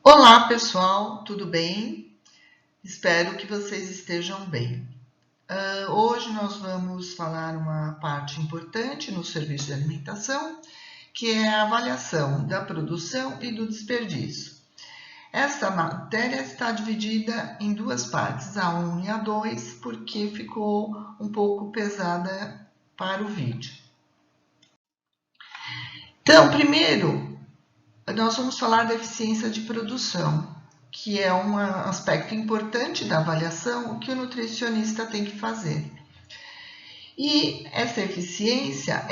Olá, pessoal, tudo bem? Espero que vocês estejam bem. Hoje nós vamos falar uma parte importante no serviço de alimentação, que é a avaliação da produção e do desperdício. Essa matéria está dividida em duas partes, a 1 e a 2, porque ficou um pouco pesada para o vídeo. Então, primeiro, nós vamos falar da eficiência de produção, que é um aspecto importante da avaliação que o nutricionista tem que fazer. E essa eficiência,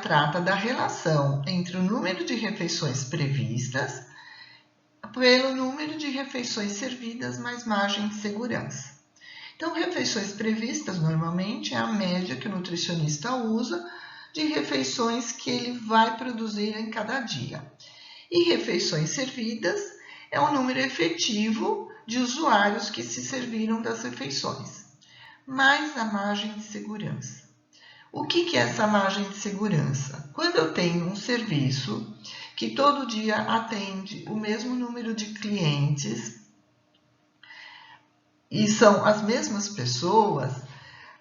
trata da relação entre o número de refeições previstas pelo número de refeições servidas mais margem de segurança. Então, refeições previstas, normalmente, é a média que o nutricionista usa de refeições que ele vai produzir em cada dia. E refeições servidas é o número efetivo de usuários que se serviram das refeições, mais a margem de segurança. O que é essa margem de segurança? Quando eu tenho um serviço que todo dia atende o mesmo número de clientes e são as mesmas pessoas,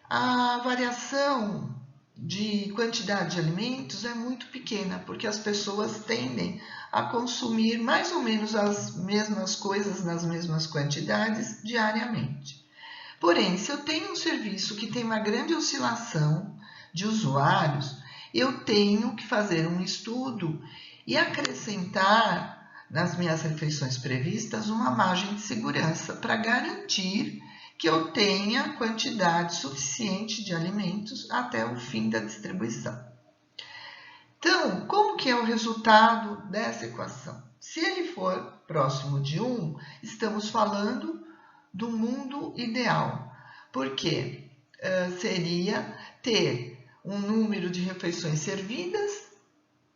a variação de quantidade de alimentos é muito pequena, porque as pessoas tendem a consumir mais ou menos as mesmas coisas nas mesmas quantidades diariamente. Porém, se eu tenho um serviço que tem uma grande oscilação de usuários, eu tenho que fazer um estudo e acrescentar nas minhas refeições previstas uma margem de segurança para garantir que eu tenha quantidade suficiente de alimentos até o fim da distribuição. Então, como que é o resultado dessa equação? Se ele for próximo de 1, estamos falando do mundo ideal, porque seria ter um número de refeições servidas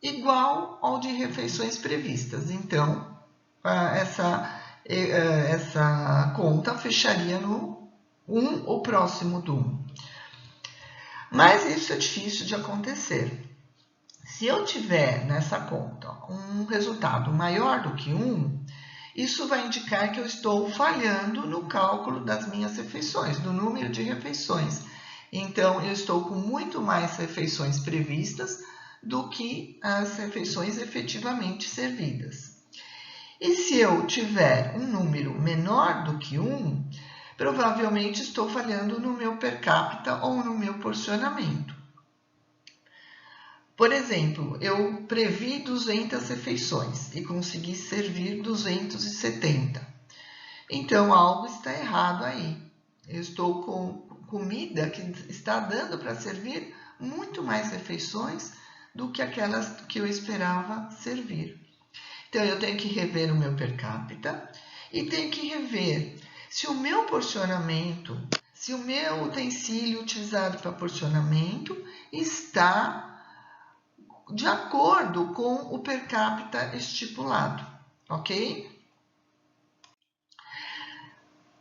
igual ao de refeições previstas. Então, essa conta fecharia no 1 ou próximo do 1. Mas isso é difícil de acontecer. Se eu tiver nessa conta um resultado maior do que 1, isso vai indicar que eu estou falhando no cálculo das minhas refeições, do número de refeições. Então, eu estou com muito mais refeições previstas do que as refeições efetivamente servidas. E se eu tiver um número menor do que 1, provavelmente estou falhando no meu per capita ou no meu porcionamento. Por exemplo, eu previ 200 refeições e consegui servir 270. Então, algo está errado aí. Eu estou com comida que está dando para servir muito mais refeições do que aquelas que eu esperava servir. Então, eu tenho que rever o meu per capita e tenho que rever se o meu porcionamento, se o meu utensílio utilizado para porcionamento está de acordo com o per capita estipulado, ok?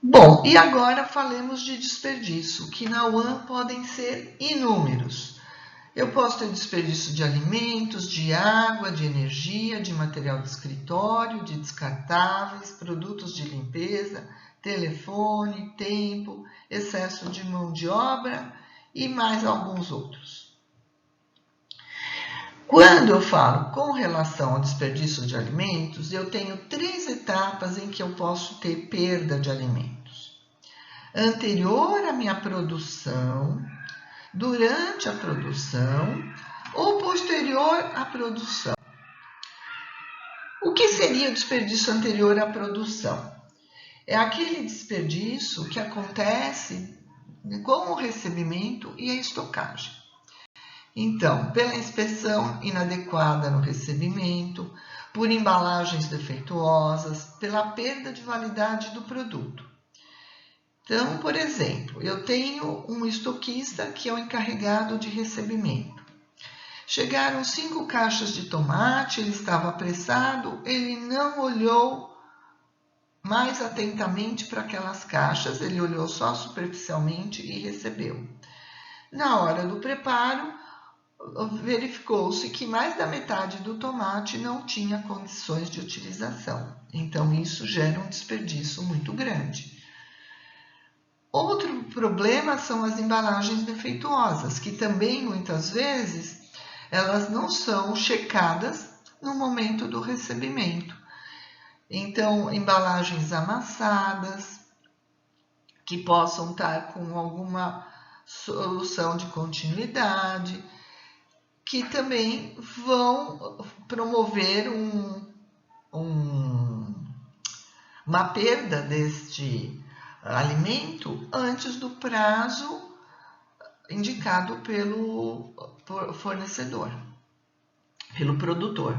Bom, e agora falemos de desperdício, que na UAM podem ser inúmeros. Eu posso ter desperdício de alimentos, de água, de energia, de material de escritório, de descartáveis, produtos de limpeza, telefone, tempo, excesso de mão de obra e mais alguns outros. Quando eu falo com relação ao desperdício de alimentos, eu tenho 3 etapas em que eu posso ter perda de alimentos. Anterior à minha produção, durante a produção ou posterior à produção. O que seria o desperdício anterior à produção? É aquele desperdício que acontece com o recebimento e a estocagem. Então, pela inspeção inadequada no recebimento, por embalagens defeituosas, pela perda de validade do produto. Então, por exemplo, eu tenho um estoquista que é o encarregado de recebimento. Chegaram 5 caixas de tomate, ele estava apressado, ele não olhou mais atentamente para aquelas caixas, ele olhou só superficialmente e recebeu. Na hora do preparo, verificou-se que mais da metade do tomate não tinha condições de utilização. Então, isso gera um desperdício muito grande. Outro problema são as embalagens defeituosas, que também, muitas vezes, elas não são checadas no momento do recebimento. Então, embalagens amassadas, que possam estar com alguma solução de continuidade, que também vão promover uma perda deste alimento antes do prazo indicado pelo fornecedor, pelo produtor.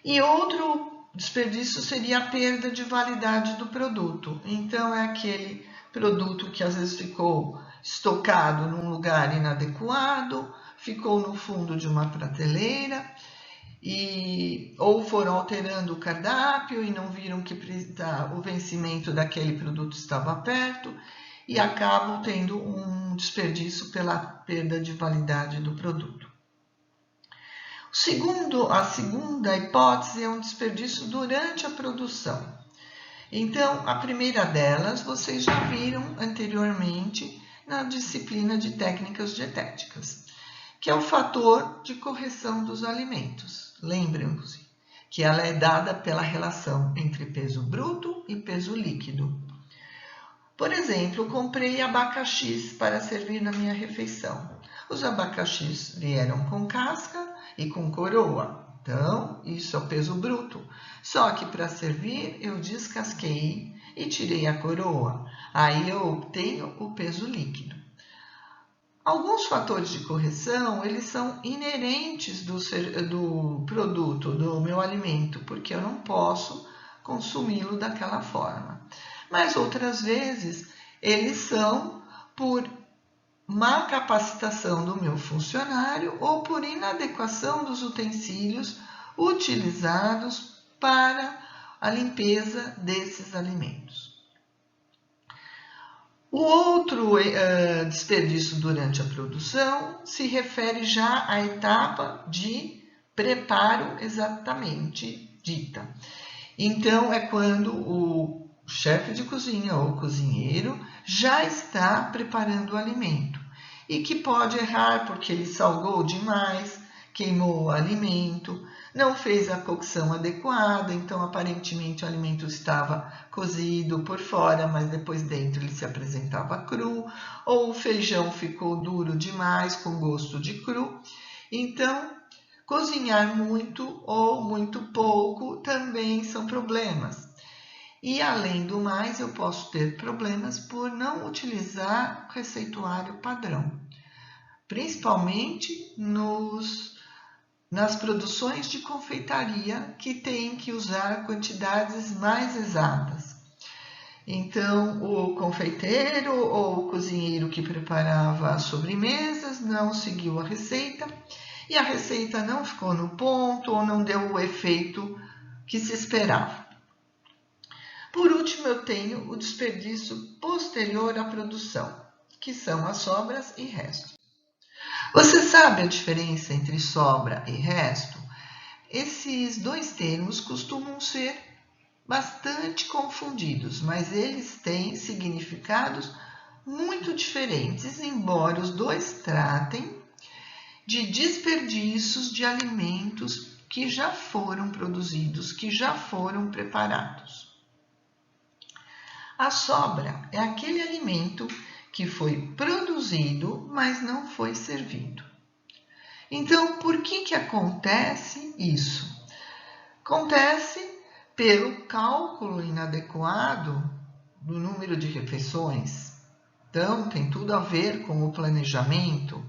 E outro desperdício seria a perda de validade do produto. Então, é aquele produto que às vezes ficou estocado num lugar inadequado, ficou no fundo de uma prateleira, ou foram alterando o cardápio e não viram que o vencimento daquele produto estava perto e acabam tendo um desperdício pela perda de validade do produto. A segunda hipótese é um desperdício durante a produção. Então, a primeira delas vocês já viram anteriormente na disciplina de técnicas dietéticas, que é o fator de correção dos alimentos. Lembrem-se que ela é dada pela relação entre peso bruto e peso líquido. Por exemplo, eu comprei abacaxis para servir na minha refeição. Os abacaxis vieram com casca e com coroa. Então, isso é o peso bruto. Só que para servir, eu descasquei e tirei a coroa. Aí eu obtenho o peso líquido. Alguns fatores de correção, eles são inerentes do produto, do meu alimento, porque eu não posso consumi-lo daquela forma. Mas outras vezes, eles são por má capacitação do meu funcionário ou por inadequação dos utensílios utilizados para a limpeza desses alimentos. O outro desperdício durante a produção se refere já à etapa de preparo exatamente dita. Então, é quando o chefe de cozinha ou cozinheiro já está preparando o alimento e que pode errar porque ele salgou demais, queimou o alimento, não fez a cocção adequada, então aparentemente o alimento estava cozido por fora, mas depois dentro ele se apresentava cru, ou o feijão ficou duro demais, com gosto de cru. Então, cozinhar muito ou muito pouco também são problemas. E, além do mais, eu posso ter problemas por não utilizar o receituário padrão, principalmente nas produções de confeitaria, que tem que usar quantidades mais exatas. Então, o confeiteiro ou o cozinheiro que preparava as sobremesas não seguiu a receita, e a receita não ficou no ponto ou não deu o efeito que se esperava. Por último, eu tenho o desperdício posterior à produção, que são as sobras e restos. Você sabe a diferença entre sobra e resto? Esses dois termos costumam ser bastante confundidos, mas eles têm significados muito diferentes, embora os dois tratem de desperdícios de alimentos que já foram produzidos, que já foram preparados. A sobra é aquele alimento que foi produzido, mas não foi servido. Então, por que acontece isso? Acontece pelo cálculo inadequado do número de refeições. Então, tem tudo a ver com o planejamento.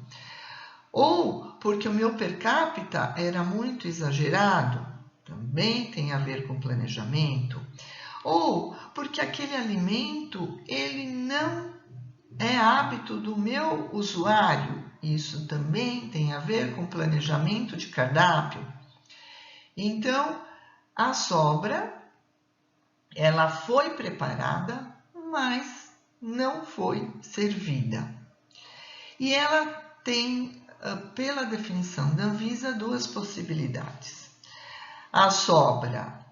Ou porque o meu per capita era muito exagerado, também tem a ver com planejamento. Ou porque aquele alimento ele não é hábito do meu usuário, isso também tem a ver com planejamento de cardápio. Então, a sobra, ela foi preparada, mas não foi servida. E ela tem pela definição da Anvisa, duas possibilidades. A sobra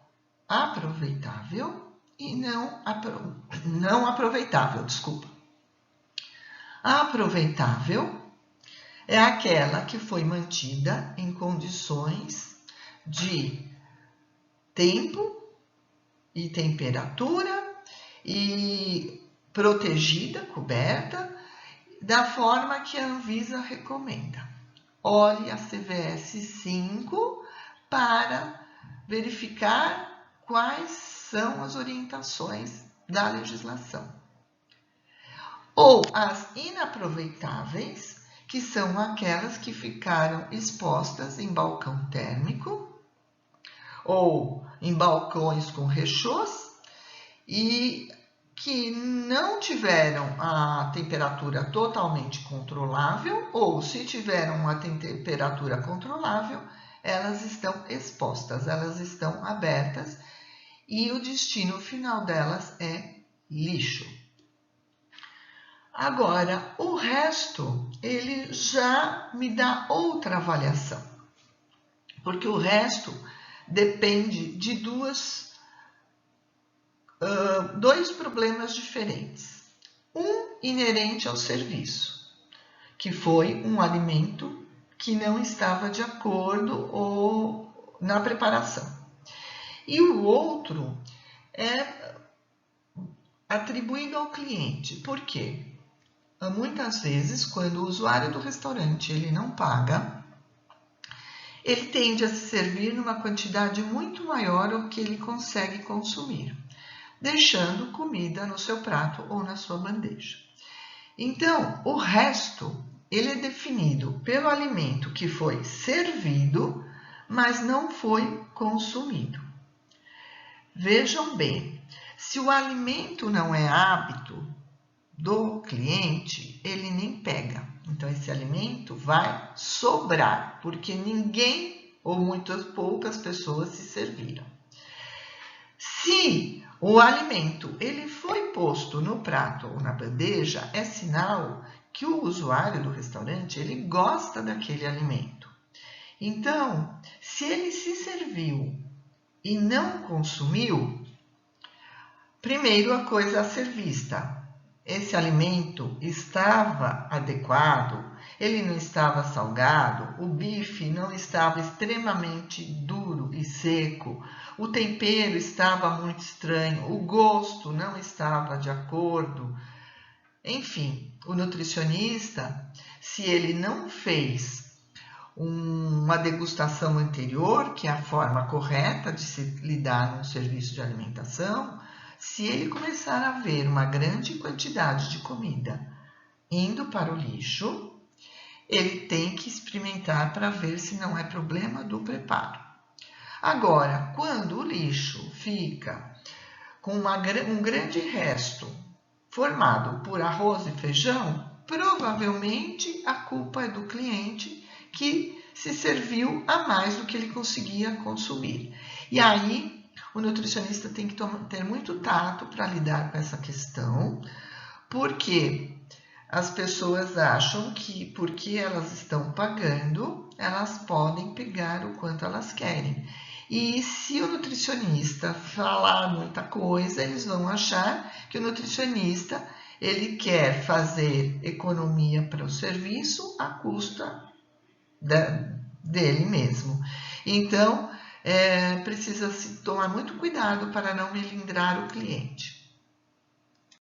aproveitável e não aproveitável, desculpa. A aproveitável é aquela que foi mantida em condições de tempo e temperatura e protegida, coberta, da forma que a Anvisa recomenda. Olhe a CVS 5 para verificar quais são as orientações da legislação. Ou as inaproveitáveis, que são aquelas que ficaram expostas em balcão térmico ou em balcões com rechôs e que não tiveram a temperatura totalmente controlável, ou se tiveram uma temperatura controlável, elas estão expostas, elas estão abertas e o destino final delas é lixo. Agora, o resto, ele já me dá outra avaliação, porque o resto depende de dois problemas diferentes. Um inerente ao serviço, que foi um alimento que não estava de acordo na preparação. E o outro é atribuído ao cliente. Por quê? Muitas vezes, quando o usuário do restaurante ele não paga, ele tende a se servir numa quantidade muito maior do que ele consegue consumir, deixando comida no seu prato ou na sua bandeja. Então, o resto, ele é definido pelo alimento que foi servido, mas não foi consumido. Vejam bem, se o alimento não é hábito do cliente, ele nem pega. Então, esse alimento vai sobrar, porque ninguém ou muitas poucas pessoas se serviram. Se o alimento ele foi posto no prato ou na bandeja, é sinal que o usuário do restaurante ele gosta daquele alimento. Então, se ele se serviu e não consumiu, primeiro a coisa a ser vista. Esse alimento estava adequado, ele não estava salgado, o bife não estava extremamente duro e seco, o tempero estava muito estranho, o gosto não estava de acordo. Enfim, o nutricionista, se ele não fez uma degustação anterior, que é a forma correta de se lidar num serviço de alimentação, se ele começar a ver uma grande quantidade de comida indo para o lixo, ele tem que experimentar para ver se não é problema do preparo. Agora, quando o lixo fica com um grande resto formado por arroz e feijão, provavelmente a culpa é do cliente que se serviu a mais do que ele conseguia consumir. E aí, o nutricionista tem que ter muito tato para lidar com essa questão, porque as pessoas acham que porque elas estão pagando, elas podem pegar o quanto elas querem. E se o nutricionista falar muita coisa, eles vão achar que o nutricionista ele quer fazer economia para o serviço à custa dele mesmo. Então, precisa se tomar muito cuidado para não melindrar o cliente.